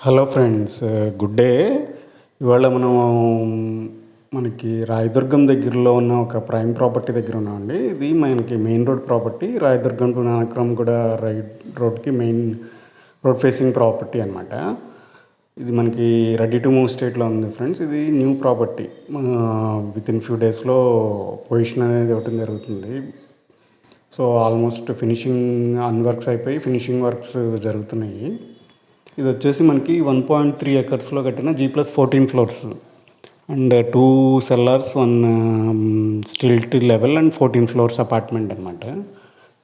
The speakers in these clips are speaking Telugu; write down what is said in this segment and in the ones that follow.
Hello friends, good day. ఇవాళ మనకి రాయదుర్గం దగ్గరలో ఉన్న ఒక ప్రైమ్ ప్రాపర్టీ దగ్గర ఉన్నామండి. ఇది మనకి main road property. Rayadurgam to Nanakram కూడా రోడ్కి మెయిన్ రోడ్ ఫేసింగ్ ప్రాపర్టీ అనమాట. ఇది మనకి రెడీ టు మూవ్ స్టేట్లో ఉంది ఫ్రెండ్స్. ఇది new property. With in few డేస్లో పొజిషన్ అనేది ఇవ్వటం జరుగుతుంది. సో ఆల్మోస్ట్ ఫినిషింగ్ వర్క్స్ అయిపోయి ఫినిషింగ్ వర్క్స్ జరుగుతున్నాయి. ఇది వచ్చేసి మనకి 1.3 ఎకర్స్లో కట్టిన G+14 floors and 2 sellers, 1 stilt level and 14 floors apartment అనమాట.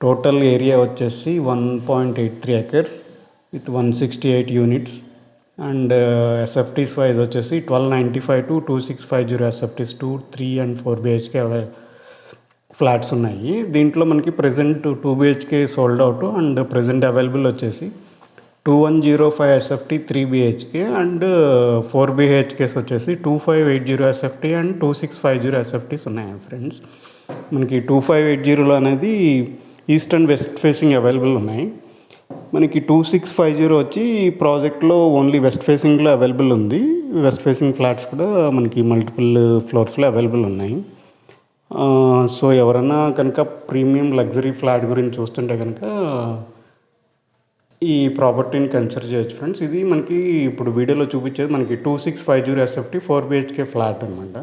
టోటల్ ఏరియా వచ్చేసి 1.83 acres with 168 units and SFTs wise వచ్చేసి 1295 to 2650 SFTs 2, 3 and 4 BHK flats ఉన్నాయి. దీంట్లో మనకి present 2 BHK sold out and present available వచ్చేసి 2105 ఎస్ఎఫ్టీ 3 బిహెచ్కే అండ్ 4 బిహెచ్కేస్ వచ్చేసి 2580 ఎస్ఎఫ్టీ అండ్ 2650 ఎస్ఎఫ్టీస్ ఉన్నాయి ఫ్రెండ్స్. మనకి 2580లో అనేది east and west facing available ఉన్నాయి. మనకి 2650 వచ్చి ప్రాజెక్ట్లో ఓన్లీ వెస్ట్ ఫేసింగ్లో అవైలబుల్ ఉంది. వెస్ట్ ఫేసింగ్ ఫ్లాట్స్ కూడా మనకి మల్టిపుల్ ఫ్లోర్స్లో అవైలబుల్ ఉన్నాయి. సో ఎవరైనా కనుక ప్రీమియం లగ్జరీ ఫ్లాట్ గురించి చూస్తుంటే కనుక ఈ ప్రాపర్టీని కన్సిడర్ చేయొచ్చు ఫ్రెండ్స్. ఇది మనకి ఇప్పుడు వీడియోలో చూపించేది మనకి 2650 ఎస్ఎఫ్టీ 4 బిహెచ్కే ఫ్లాట్ అనమాట.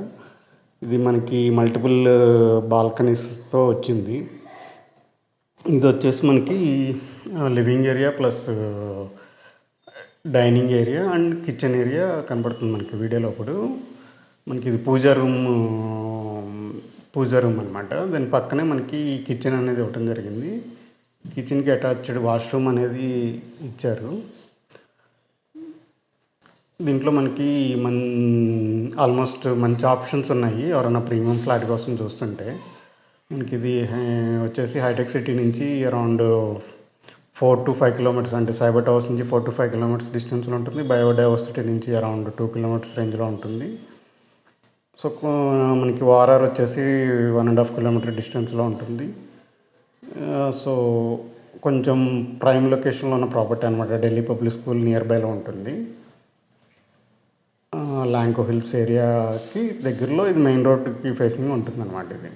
ఇది మనకి మల్టిపుల్ బాల్కనీస్తో వచ్చింది. ఇది వచ్చేసి మనకి living area plus dining area and kitchen area కనబడుతుంది మనకి వీడియోలో. ఇప్పుడు మనకి ఇది పూజా రూమ్ అనమాట. దాని పక్కనే మనకి కిచెన్ అనేది ఇవ్వటం జరిగింది. కిచెన్కి అటాచ్డ్ వాష్రూమ్ అనేది ఇచ్చారు. దీంట్లో మనకి ఆల్మోస్ట్ మంచి ఆప్షన్స్ ఉన్నాయి ఎవరైనా ప్రీమియం ఫ్లాట్ కోసం చూస్తుంటే. మనకి ఇది వచ్చేసి హైటెక్ సిటీ నుంచి అరౌండ్ 4 to 5 కిలోమీటర్స్, అంటే సైబర్ టవర్స్ నుంచి 4 to 5 కిలోమీటర్స్ డిస్టెన్స్లో ఉంటుంది. బయోడైవర్సిటీ నుంచి అరౌండ్ 2 కిలోమీటర్స్ రేంజ్లో ఉంటుంది. సో మనకి వారార్ వచ్చేసి 1.5 కిలోమీటర్ డిస్టెన్స్లో ఉంటుంది. సో కొంచెం ప్రైమ్ లొకేషన్లో ఉన్న ప్రాపర్టీ అనమాట. ఢిల్లీ పబ్లిక్ స్కూల్ నియర్ బైలో ఉంటుంది. లాంకో హిల్స్ ఏరియాకి దగ్గరలో ఇది మెయిన్ రోడ్కి ఫేసింగ్ ఉంటుంది అనమాట. ఇది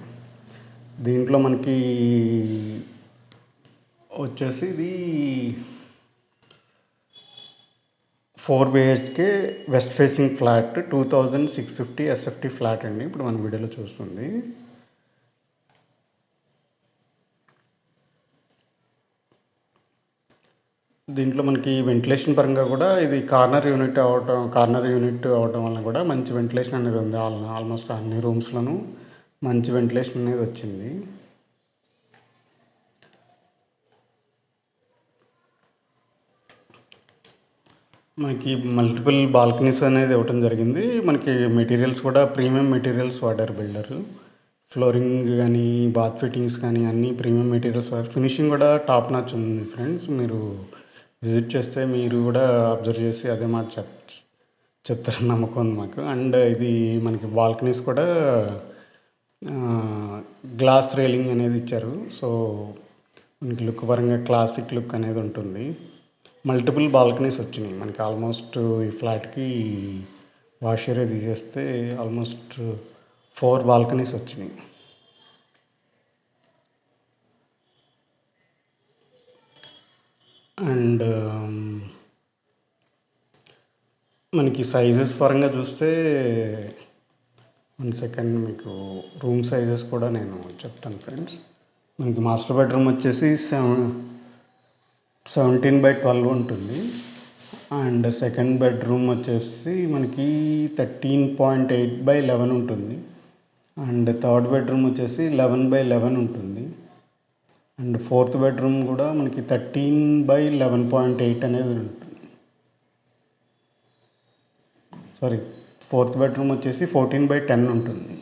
దీంట్లో మనకి వచ్చేసి ఇది 4 BHK west facing flat 2650 SFT flat అండి. ఇప్పుడు మన వీడియోలో చూస్తుంది. దీంట్లో మనకి వెంటిలేషన్ పరంగా కూడా ఇది కార్నర్ యూనిట్ అవడం వల్ల కూడా మంచి వెంటిలేషన్ అనేది ఉంది. ఆల్మోస్ట్ అన్ని రూమ్స్లోనూ మంచి వెంటిలేషన్ అనేది వచ్చింది. మనకి మల్టిపుల్ బాల్కనీస్ అనేది ఇవ్వటం జరిగింది. మనకి మెటీరియల్స్ కూడా ప్రీమియం మెటీరియల్స్ వాడారు బిల్డర్. ఫ్లోరింగ్ కానీ బాత్ ఫిట్టింగ్స్ కానీ అన్నీ ప్రీమియం మెటీరియల్స్ వాడారు. ఫినిషింగ్ కూడా టాప్ నాచ్ ఉంది ఫ్రెండ్స్. మీరు విజిట్ చేస్తే మీరు కూడా అబ్జర్వ్ చేసి అదే మాట చెప్తారని నమ్మకం ఉంది మాకు. అండ్ ఇది మనకి బాల్కనీస్ కూడా గ్లాస్ రైలింగ్ అనేది ఇచ్చారు. సో మనకి లుక్ పరంగా క్లాసిక్ లుక్ అనేది ఉంటుంది. మల్టిపుల్ బాల్కనీస్ వచ్చినాయి మనకి. ఆల్మోస్ట్ ఈ ఫ్లాట్కి వాష్ ఏరియా తీసేస్తే ఆల్మోస్ట్ 4 బాల్కనీస్ వచ్చినాయి. అండ్ మనకి సైజెస్ పరంగా చూస్తే 1 సెకండ్ మీకు రూమ్ సైజెస్ కూడా నేను చెప్తాను ఫ్రెండ్స్. మనకి మాస్టర్ బెడ్రూమ్ వచ్చేసి 17/12 ఉంటుంది. అండ్ సెకండ్ బెడ్రూమ్ వచ్చేసి మనకి 13.8/11 ఉంటుంది. అండ్ థర్డ్ బెడ్రూమ్ వచ్చేసి 11/11 ఉంటుంది. అండ్ ఫోర్త్ బెడ్రూమ్ కూడా మనకి 13/11.8 అనేది ఉంటుంది. ఫోర్త్ బెడ్రూమ్ వచ్చేసి 14/10 ఉంటుంది.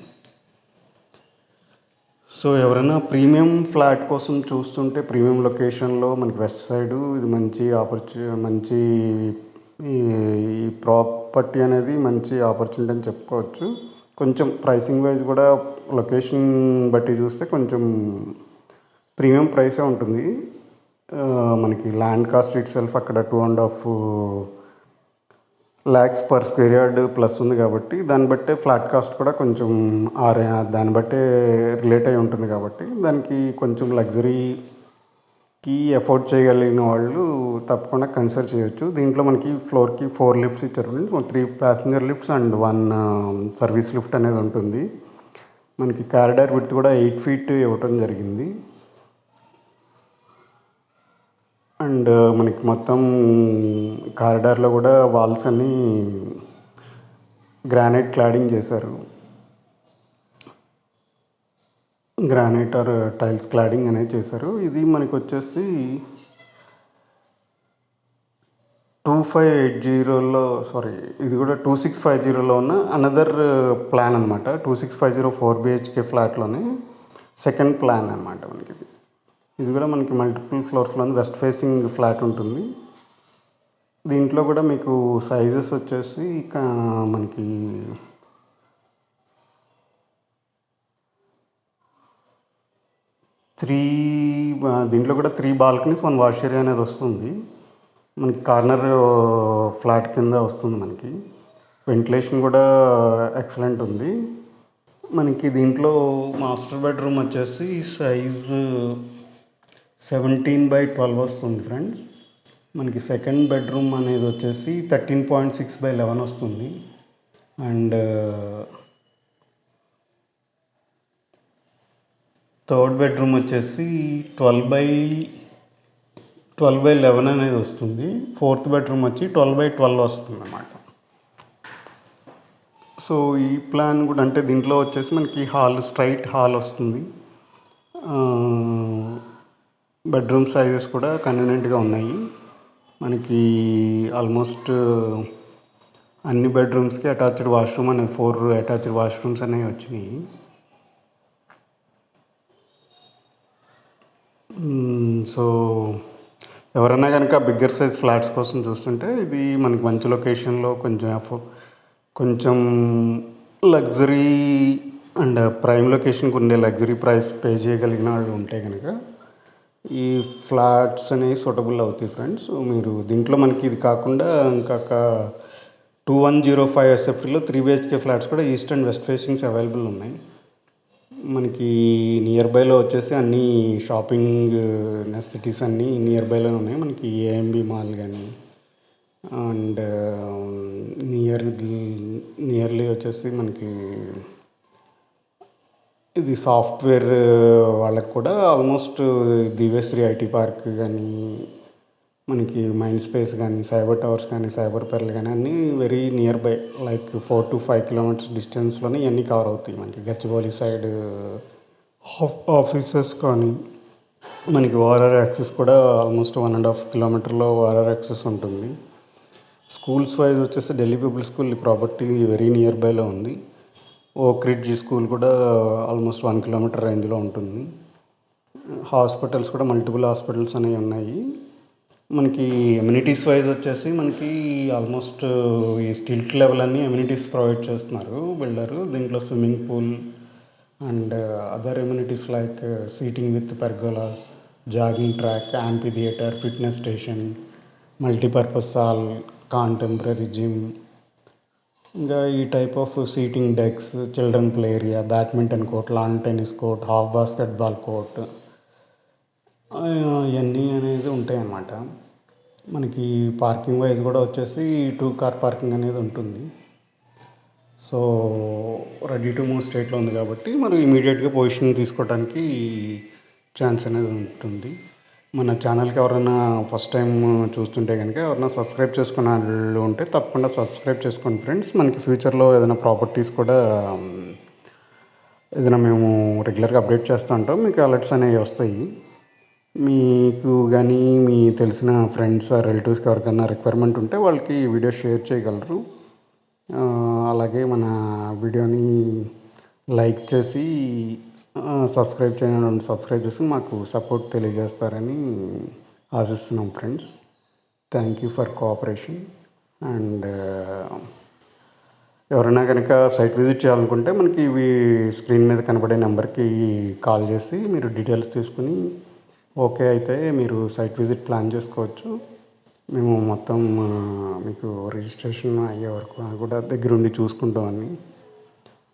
సో ఎవరైనా ప్రీమియం ఫ్లాట్ కోసం చూస్తుంటే ప్రీమియం లొకేషన్లో మనకి వెస్ట్ సైడు ఇది మంచి ఈ ప్రాపర్టీ అనేది మంచి ఆపర్చునిటీ అని చెప్పుకోవచ్చు. కొంచెం ప్రైసింగ్ వైజ్ కూడా లొకేషన్ బట్టి చూస్తే కొంచెం ప్రీమియం ప్రైసే ఉంటుంది. మనకి ల్యాండ్ కాస్ట్ ఇట్ సెల్ఫ్ అక్కడ 2.5 lakhs per square yard plus ఉంది కాబట్టి దాన్ని బట్టే ఫ్లాట్ కాస్ట్ కూడా కొంచెం దాన్ని బట్టే రిలేట్ అయి ఉంటుంది కాబట్టి దానికి కొంచెం లగ్జరీకి ఎఫోర్డ్ చేయగలిగిన వాళ్ళు తప్పకుండా కన్సిడర్ చేయొచ్చు. దీంట్లో మనకి ఫ్లోర్కి 4 లిఫ్ట్స్ ఇచ్చారు. 3 passenger lifts and 1 service lift అనేది ఉంటుంది. మనకి కారిడార్ విడ్త్ కూడా 8 feet ఇవ్వటం జరిగింది. అండ్ మనకి మొత్తం కారిడార్లో కూడా వాల్స్ అన్నీ గ్రానైట్ క్లాడింగ్ చేశారు. గ్రానైట్ ఆర్ టైల్స్ క్లాడింగ్ అనేది చేశారు. ఇది మనకి వచ్చేసి 2580లో ఇది కూడా 2650లో ఉన్న అనదర్ ప్లాన్ అనమాట. 2650 4 BHK ఫ్లాట్లోనే సెకండ్ ప్లాన్ అనమాట మనకి ఇది కూడా మనకి మల్టిపుల్ ఫ్లోర్స్లో వెస్ట్ ఫేసింగ్ ఫ్లాట్ ఉంటుంది. దీంట్లో కూడా మీకు సైజెస్ వచ్చేసి మనకి దీంట్లో కూడా 3 బాల్కనీస్ 1 వాష్ ఏరియా అనేది వస్తుంది. మనకి కార్నర్ ఫ్లాట్ కింద వస్తుంది. మనకి వెంటిలేషన్ కూడా ఎక్సలెంట్ ఉంది. మనకి దీంట్లో మాస్టర్ బెడ్రూమ్ వచ్చేసి సైజు 17/12 వస్తుంది ఫ్రెండ్స్. మనకి సెకండ్ బెడ్రూమ్ అనేది వచ్చేసి 13.6/11 వస్తుంది. అండ్ థర్డ్ బెడ్రూమ్ వచ్చేసి 12/11 అనేది వస్తుంది. ఫోర్త్ బెడ్రూమ్ వచ్చి 12/12 వస్తుంది అన్నమాట. సో ఈ ప్లాన్ కూడా అంటే దీంట్లో వచ్చేసి మనకి స్ట్రైట్ హాల్ వస్తుంది. బెడ్రూమ్ సైజెస్ కూడా కన్వీనియంట్గా ఉన్నాయి. మనకి ఆల్మోస్ట్ అన్ని బెడ్రూమ్స్కి అటాచ్డ్ వాష్రూమ్ అనేది 4 అటాచ్డ్ వాష్రూమ్స్ అనేవి వచ్చినాయి. సో ఎవరైనా కనుక బిగ్గర్ సైజ్ ఫ్లాట్స్ కోసం చూస్తుంటే ఇది మనకి మంచి లొకేషన్లో కొంచెం లగ్జరీ అండ్ ప్రైమ్ లొకేషన్కి ఉండే లగ్జరీ ప్రైస్ పే చేయగలిగిన వాళ్ళు ఉంటే కనుక ఈ ఫ్లాట్స్ అనేవి సూటబుల్ అవుతాయి ఫ్రెండ్స్. మీరు దీంట్లో మనకి ఇది కాకుండా ఇంకొక 2105 SFTలో 3 BHK ఫ్లాట్స్ కూడా east and west facings available ఉన్నాయి. మనకి నియర్ బైలో వచ్చేసి అన్ని షాపింగ్ నెసెసిటీస్ అన్నీ నియర్ బైలోనే ఉన్నాయి. మనకి AMB మాల్ కానీ అండ్ నియర్లీ వచ్చేసి మనకి ఇది సాఫ్ట్వేర్ వాళ్ళకి కూడా ఆల్మోస్ట్ దివ్యశ్రీ IT పార్క్ కానీ మనకి మైండ్ స్పేస్ కానీ సైబర్ టవర్స్ కానీ సైబర్ పెర్ల్ కానీ అన్నీ very near by like 4 to 5 kilometers డిస్టెన్స్లోనే ఇవన్నీ కవర్ అవుతాయి. మనకి గచ్చిబౌలి సైడ్ ఆఫీసెస్ కానీ మనకి ORR యాక్సెస్ కూడా ఆల్మోస్ట్ 1.5 kilometerలో ORR యాక్సెస్ ఉంటుంది. స్కూల్స్ వైజ్ వచ్చేసి ఢిల్లీ పబ్లిక్ స్కూల్ ఈ ప్రాపర్టీ వెరీ నియర్ బైలో ఉంది. ఓక్ రిడ్జ్ స్కూల్ కూడా ఆల్మోస్ట్ 1 kilometer రేంజ్లో ఉంటుంది. హాస్పిటల్స్ కూడా మల్టిపుల్ హాస్పిటల్స్ అనేవి ఉన్నాయి. మనకి ఎమ్యూనిటీస్ వైజ్ వచ్చేసి మనకి ఆల్మోస్ట్ ఈ స్టిల్ట్ లెవెల్ అన్నీ ఎమ్యూనిటీస్ ప్రొవైడ్ చేస్తున్నారు బిల్డరు. దీంట్లో swimming pool and other amenities like seating with pergolas, jogging track, amphitheatre, fitness station, multipurpose hall, contemporary gym, ఇంకా ఈ type of seating decks, children play area, badminton court, lawn tennis court, half basketball court ఇవన్నీ అనేది ఉంటాయి అన్నమాట. మనకి పార్కింగ్ వైజ్ కూడా వచ్చేసి 2 car పార్కింగ్ అనేది ఉంటుంది. సో రెడీ టు మూవ్ స్టేట్లో ఉంది కాబట్టి మనం ఇమీడియట్గా పొజిషన్ తీసుకోవడానికి ఛాన్స్ అనేది ఉంటుంది. మన ఛానల్కి ఎవరైనా ఫస్ట్ టైం చూస్తుంటే కనుక ఎవరైనా సబ్స్క్రైబ్ చేసుకున్న వాళ్ళు ఉంటే తప్పకుండా సబ్స్క్రైబ్ చేసుకోండి ఫ్రెండ్స్. మనకి ఫ్యూచర్లో ఏదైనా ప్రాపర్టీస్ కూడా ఏదైనా మేము రెగ్యులర్గా అప్డేట్ చేస్తూ ఉంటాం. మీకు అలర్ట్స్ అనేవి వస్తాయి. మీకు కానీ మీ తెలిసిన ఫ్రెండ్స్ రిలేటివ్స్కి ఎవరికైనా రిక్వైర్మెంట్ ఉంటే వాళ్ళకి ఈ వీడియో షేర్ చేయగలరు. అలాగే మన వీడియోని లైక్ చేసి సబ్స్క్రైబ్ చేయండి. సబ్స్క్రైబ్ చేసి మాకు సపోర్ట్ తెలియజేస్తారని ఆశిస్తున్నాం friends. Thank you for cooperation. And ఎవరైనా కనుక సైట్ విజిట్ చేయాలనుకుంటే మనకి ఇవి స్క్రీన్ మీద కనబడే నెంబర్కి కాల్ చేసి మీరు డీటెయిల్స్ తీసుకుని ఓకే అయితే మీరు సైట్ విజిట్ ప్లాన్ చేసుకోవచ్చు. మేము మొత్తం మీకు రిజిస్ట్రేషన్ అయ్యే వరకు కూడా దగ్గరుండి చూసుకుంటాం అన్నీ.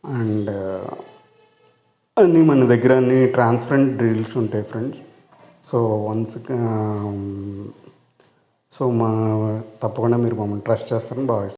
అండ్ అన్నీ మన దగ్గర అన్నీ ట్రాన్స్పరెంట్ డీల్స్ ఉంటాయి ఫ్రెండ్స్. సో వన్స్ సో తప్పకుండా మీరు మమ్మల్ని ట్రస్ట్ చేస్తారని భావిస్తున్నాను.